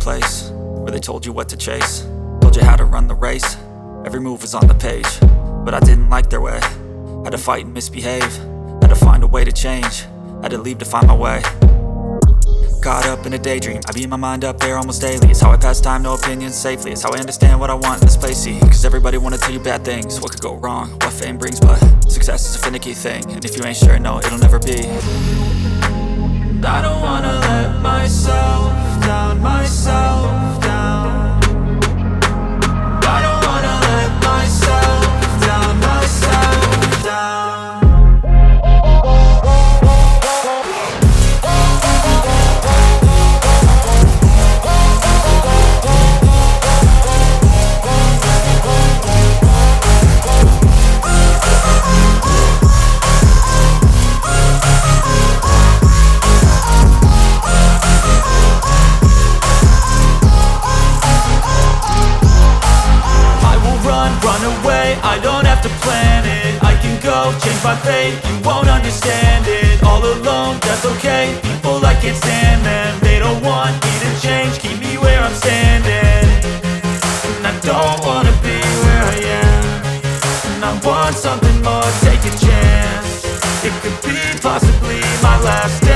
place where they told you what to chase, told you how to run the race. Every move was on the page, but I didn't like their way. Had to fight and misbehave, had to find a way to change, had to leave to find my way. Caught up in a daydream, I beat my mind up there almost daily. It's how I pass time, no opinions safely. It's how I understand what I want in this place, see. Cause everybody wanna tell you bad things, what could go wrong, what fame brings. But success is a finicky thing, and if you ain't sure, no, it'll never be. I don't wanna let myself down, myself down. I don't wanna let myself down, myself down. I don't have to plan it, I can go change my fate. You won't understand it, all alone, that's okay. People, I can't stand them, they don't want me to change. Keep me where I'm standing, and I don't wanna be where I am. And I want something more, take a chance. It could be possibly my last day.